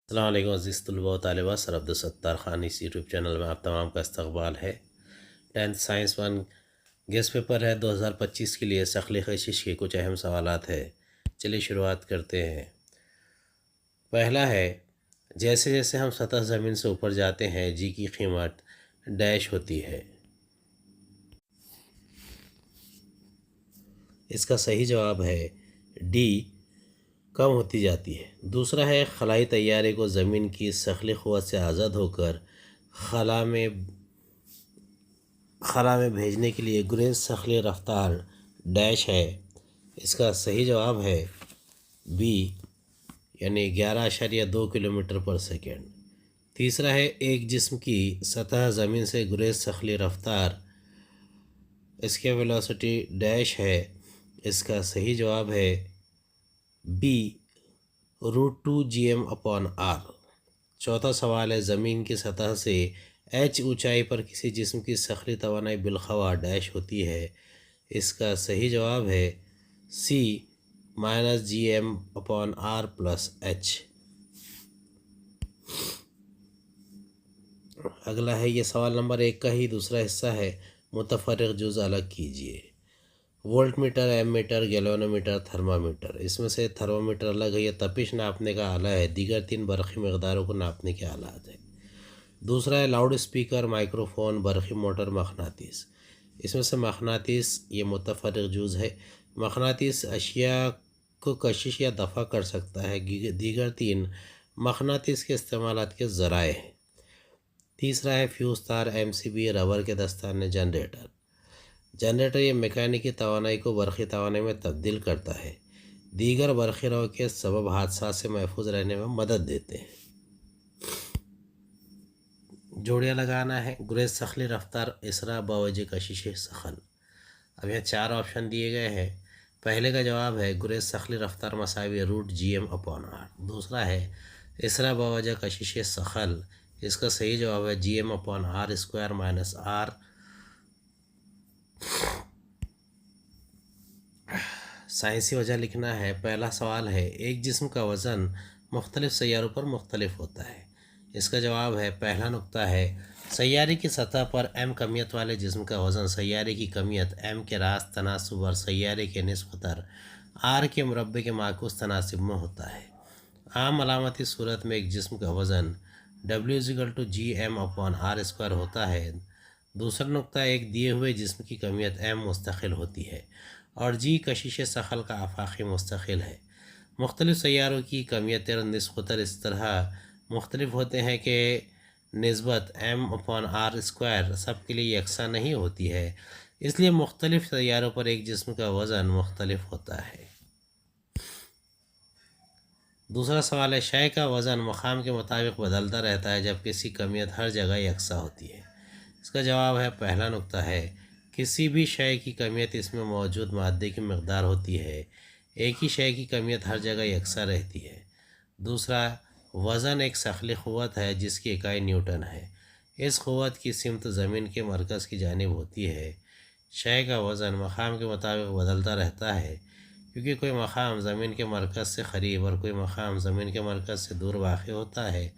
السلام علیکم عزیز طلباء و طالبات، سر عبدالستار خان اس یوٹیوب چینل میں آپ تمام کا استقبال ہے۔ 10th سائنس 1 گیس پیپر ہے 2025 کے لیے شکلی کشش کے کچھ اہم سوالات ہے۔ چلیے شروعات کرتے ہیں۔ پہلا ہے، جیسے جیسے ہم سطح زمین سے اوپر جاتے ہیں جی کی قیمت ڈیش ہوتی ہے۔ اس کا صحیح جواب ہے ڈی، کم ہوتی جاتی ہے۔ دوسرا ہے، خلائی طیارے کو زمین کی ثقلی قوت سے آزاد ہو کر خلا میں بھیجنے کے لیے گریز ثقلی رفتار ڈیش ہے۔ اس کا صحیح جواب ہے بی، یعنی 11.2 کلومیٹر پر سیکنڈ۔ تیسرا ہے، ایک جسم کی سطح زمین سے گریز ثقلی رفتار، اس کے ویلوسٹی ڈیش ہے۔ اس کا صحیح جواب ہے بی، √2 gm/r۔ چوتھا سوال ہے، زمین کی سطح سے ایچ اونچائی پر کسی جسم کی ثقلی توانائی بالخوا ڈیش ہوتی ہے۔ اس کا صحیح جواب ہے سی، -gm/r+h۔ اگلا ہے، یہ سوال نمبر 1 کا ہی دوسرا حصہ ہے، متفرق جز الگ کیجیے۔ Voltmeter, ammeter, galvanometer, thermometer. اس میں سے تھرمامیٹر الگ ہے، یہ تپش ناپنے کا آلہ ہے، دیگر 3 برقی مقداروں کو ناپنے کے آلات ہیں۔ دوسرا ہے، لاؤڈ اسپیکر، مائکروفون، برقی موٹر، مقناطیس۔ اس میں سے مقناطیس یہ متفرق جز ہے، مقناطیس اشیاء کو کشش یا دفع کر سکتا ہے، دیگر 3 مقناطیس کے استعمالات کے ذرائع ہیں۔ تیسرا ہے، فیوز تار، ایم سی بی، ربر کے دستانے، جنریٹر۔ جنریٹر یہ میکینکی توانائی کو برقی توانائی میں تبدیل کرتا ہے، دیگر برقی رو کے سبب حادثات سے محفوظ رہنے میں مدد دیتے ہیں۔ جوڑیاں لگانا ہے، گریز ثقلی رفتار اسرا بوجہ کشش ثقل۔ اب یہاں 4 آپشن دیے گئے ہیں۔ پہلے کا جواب ہے گریز ثقلی رفتار مساوی √gm/r۔ دوسرا ہے اسرا بوجہ کشش ثقل، اس کا صحیح جواب ہے gm/r² - r۔ سائنسی وجہ لکھنا ہے۔ پہلا سوال ہے، ایک جسم کا وزن مختلف سیاروں پر مختلف ہوتا ہے۔ اس کا جواب ہے، پہلا نقطہ ہے، سیارے کی سطح پر m کمیت والے جسم کا وزن سیارے کی کمیت m کے راست تناسب اور سیارے کے نصف تر r کے مربع کے معکوس تناسب میں ہوتا ہے۔ عام علامتی صورت میں ایک جسم کا وزن W = gm/r² ہوتا ہے۔ دوسرا نقطہ، ایک دیے ہوئے جسم کی کمیت m مستقل ہوتی ہے اور g کشش ثقل کا آفاقی مستقل ہے۔ مختلف سیاروں کی کمیت نصف تر اس طرح مختلف ہوتے ہیں کہ نسبت m/r² سب کے لیے یکساں نہیں ہوتی ہے، اس لیے مختلف سیاروں پر ایک جسم کا وزن مختلف ہوتا ہے۔ دوسرا سوال ہے، شے کا وزن مقام کے مطابق بدلتا رہتا ہے جب کسی کمیت ہر جگہ یکساں ہوتی ہے۔ اس کا جواب ہے، پہلا نقطہ ہے، کسی بھی شے کی کمیت اس میں موجود مادے کی مقدار ہوتی ہے، ایک ہی شے کی کمیت ہر جگہ یکساں رہتی ہے۔ دوسرا، وزن ایک ثقلی قوت ہے جس کی اکائی نیوٹن ہے، اس قوت کی سمت زمین کے مرکز کی جانب ہوتی ہے۔ شے کا وزن مقام کے مطابق بدلتا رہتا ہے کیونکہ کوئی مقام زمین کے مرکز سے قریب اور کوئی مقام زمین کے مرکز سے دور واقع ہوتا ہے،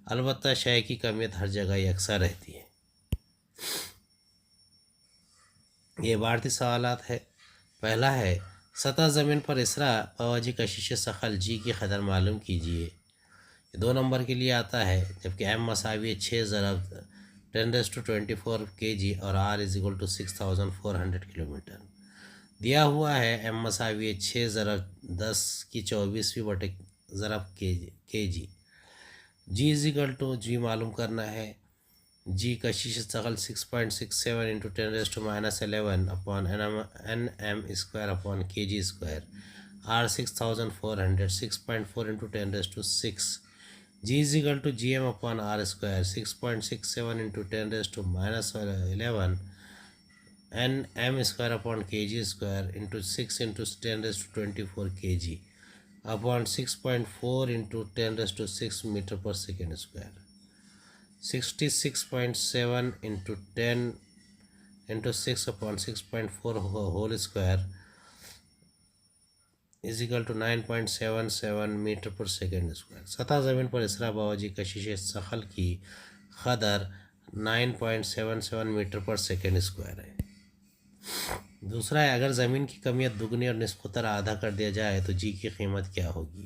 البتہ شے کی کمیت ہر جگہ یکساں رہتی ہے۔ یہ بھارتی سوالات ہے۔ پہلا ہے، سطح زمین پر اسرا بوجہ کشش ثقل جی کی قدر معلوم کیجیے۔ 2 نمبر کے لیے آتا ہے، جبکہ m مساوی 6 ضرب 10⁻24 kg اور r = 6400 کلومیٹر۔ دیا ہوا ہے m مساوی 6 ضرب 10⁻24 ضرب kg۔ g معلوم کرنا ہے، g کشش ثقل 6.67 × 10⁻11 Nm²/kg²، r 6400 6.4 × 10⁻6۔ g gm/r²، 6.67 × 10⁻11 Nm²/kg² × 6 × 10⁻24 kg / 6.4 × 10⁻6 meter/second²۔ 66.7 × 10⁻6 / 6.4 whole square is equal to 9.77 metre per second square. سطح زمین پر اسرا باوجی کشش ثقل کی قدر 9.77 میٹر پر سیکنڈ اسکوائر ہے. دوسرا ہے اگر زمین کی کمیت دگنی اور نصف قطر آدھا کر دیا جائے تو جی کی قیمت کیا ہوگی؟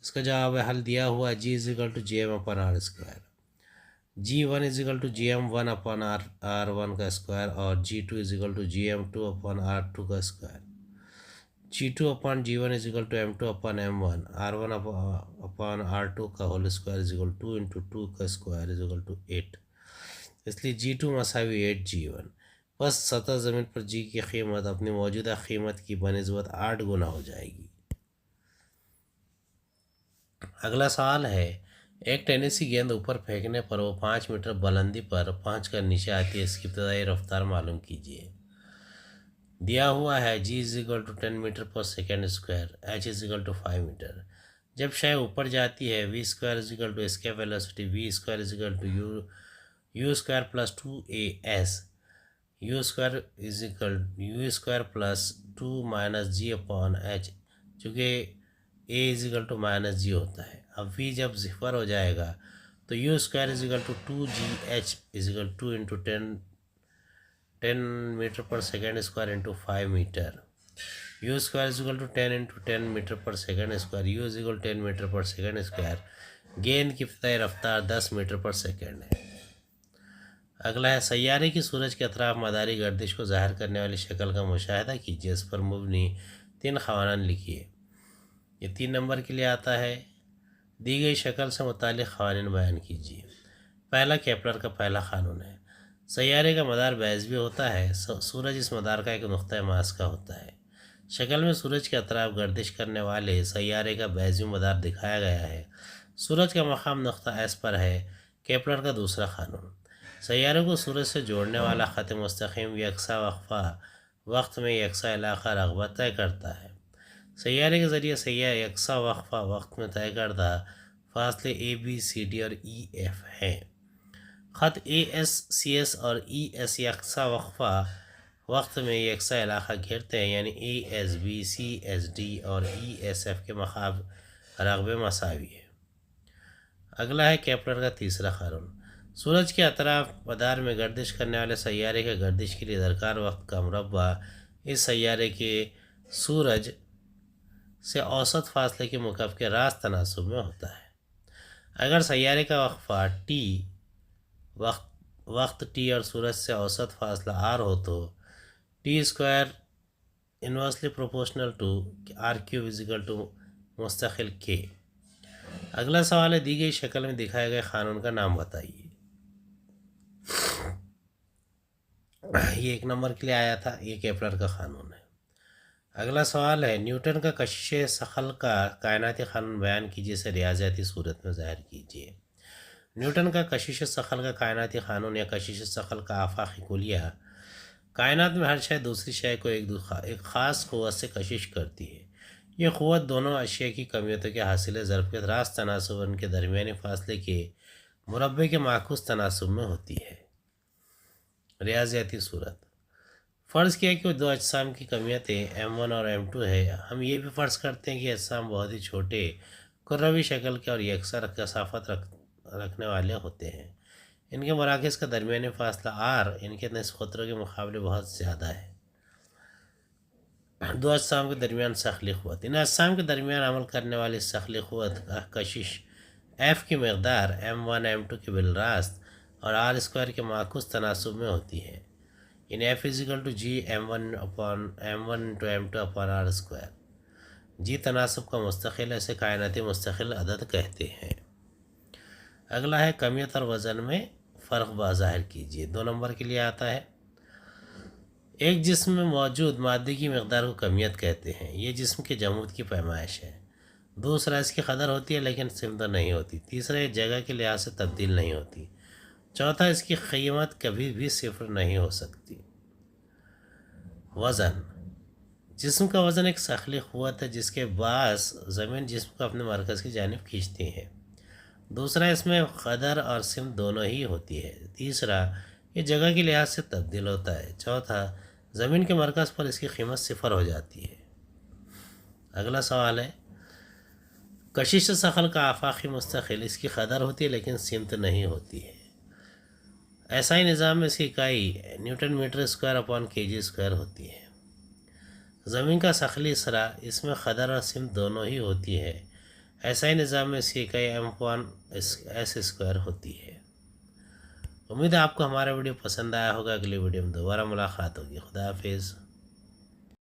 اس کا جواب ہے حل دیا ہوا G is equal to G M upon R square. G one is equal to G M one upon R one کا اسکوائر اور G two is equal to G M two upon R two کا square. G two upon G one is equal to M two upon M one R one upon R two کا whole square is equal to into two کا square is equal to 8. اس لیے جی to مساوی 8 جی one. بس سطح زمین پر جی کی قیمت اپنی موجودہ قیمت کی بنسبت 8 گنا ہو جائے گی. اگلا سوال ہے ایک ٹینسی گیند اوپر پھینکنے پر وہ 5 میٹر بلندی پر پہنچ کر نیچے آتی ہے. اس کی ابتدائی رفتار معلوم کیجیے. دیا ہوا ہے G is equal to 10 metre per second square H is equal to 5 metre. جب شے اوپر جاتی ہے V square is equal to escape velocity V square is equal to U square plus 2AS U square plus 2 minus G upon H چونکہ A is equal to minus G ہوتا ہے. اب وی جب صفر ہو جائے گا تو u square is equal to 2GH is equal 2 into 10 metre per second square into 5 meter. U square is equal to 10 into 10 metre per second square u is equal 10 metre per second square. گیند کی ابتدائی رفتار 10 metre per second ہے. اگلا ہے سیارے کی سورج کے اطراف مداری گردش کو ظاہر کرنے والی شکل کا مشاہدہ کیجیے. اس پر مبنی 3 قوانین لکھیے. یہ 3 نمبر کے لیے آتا ہے. دی گئی شکل سے متعلق قوانین بیان کیجیے. پہلا کیپلر کا پہلا قانون ہے. سیارے کا مدار بیضوی ہوتا ہے. سورج اس مدار کا ایک نقطہ ماس کا ہوتا ہے. شکل میں سورج کے اطراف گردش کرنے والے سیارے کا بیضوی مدار دکھایا گیا ہے. سورج کا مقام نقطہ ایس پر ہے. کیپلر کا دوسرا قانون سیارے کو سورج سے جوڑنے والا خط مستقیم یکساں وقفہ وقت میں یکساں علاقہ رقبہ طے کرتا ہے. سیارے کے ذریعے سیاح یکساں وقفہ وقت میں طے کردہ فاصلے ABCD اور EF ہیں. خط ASCS اور ES یکساں وقفہ وقت میں یکساں علاقہ گھیرتے ہیں یعنی ASB CSD اور ESF کے رقبے مساوی ہیں. اگلا ہے کیپلر کا تیسرا قانون. سورج کے اطراف مدار میں گردش کرنے والے سیارے کے گردش کے لیے درکار وقت کا مربع اس سیارے کے سورج سے اوسط فاصلے کے مکعب کے راست تناسب میں ہوتا ہے. اگر سیارے کا وقفہ T وقت T اور سورج سے اوسط فاصلہ R ہو تو T square inversely proportional to R³ is equal to مستقل K. اگلا سوال ہے دی گئی شکل میں دکھائے گئے قانون کا نام بتائیے. یہ 1 نمبر کے لیے آیا تھا. یہ کیپلر کا قانون ہے. اگلا سوال ہے نیوٹن کا کشش ثقل کا کائناتی قانون بیان کیجیے. اسے ریاضیاتی صورت میں ظاہر کیجیے. نیوٹن کا کشش ثقل کا کائناتی قانون یا کشش ثقل کا آفاقی کلیہ کائنات میں ہر شے دوسری شے کو ایک خاص قوت سے کشش کرتی ہے. یہ قوت دونوں اشیاء کی کمیتوں کے حاصل ضرب کے راست تناسب ان کے درمیانی فاصلے کے مربع کے معکوس تناسب میں ہوتی ہے. ریاضیاتی صورت فرض کیا کہ 2 اجسام کی کمیتیں M1 اور M2 ہے. ہم یہ بھی فرض کرتے ہیں کہ اجسام بہت ہی چھوٹے کروی شکل کے اور یکساں کثافت رکھنے والے ہوتے ہیں. ان کے مراکز کا درمیانی فاصلہ R ان کے نصف قطروں کے مقابلے بہت زیادہ ہے. 2 اجسام کے درمیان ثقلی قوت. ان اجسام کے درمیان عمل کرنے والی ثقلی قوت کشش F کی مقدار M1 M2 کے بالراست اور R اسکوائر کے معکوس تناسب میں ہوتی ہے. یعنی F is equal to G M1 into M2 upon R square. G تناسب کا مستقل ہے. اسے کائناتی مستقل عدد کہتے ہیں. اگلا ہے کمیت اور وزن میں فرق ظاہر کیجیے. 2 نمبر کے لیے آتا ہے. ایک جسم میں موجود مادے کی مقدار کو کمیت کہتے ہیں. یہ جسم کے جمود کی پیمائش ہے. دوسرا اس کی قدر ہوتی ہے لیکن سمت نہیں ہوتی. تیسرا یہ جگہ کے لحاظ سے تبدیل نہیں ہوتی. چوتھا اس کی قیمت کبھی بھی صفر نہیں ہو سکتی. وزن جسم کا وزن ایک ثقلی قوت ہے جس کے باعث زمین جسم کو اپنے مرکز کی جانب کھینچتی ہے. دوسرا اس میں قدر اور سمت دونوں ہی ہوتی ہے. تیسرا یہ جگہ کے لحاظ سے تبدیل ہوتا ہے. چوتھا زمین کے مرکز پر اس کی قیمت صفر ہو جاتی ہے. اگلا سوال ہے کشش ثقل کا آفاقی مستقل، اس کی قدر ہوتی ہے لیکن سمت نہیں ہوتی ہے۔ ایسائی نظام میں اس کی اکائی نیوٹن میٹر اسکوائر اپون کے جی اسکوائر ہوتی ہے۔ زمین کا ثقلی اسرا، اس میں قدر اور سمت دونوں ہی ہوتی ہے۔ ایسائی نظام میں اس کی اکائی ایم اپون ایس اسکوائر ہوتی ہے۔ امید ہے آپ کو ہمارا ویڈیو پسند آیا ہوگا۔ اگلی ویڈیو میں دوبارہ ملاقات ہوگی۔ خدا حافظ۔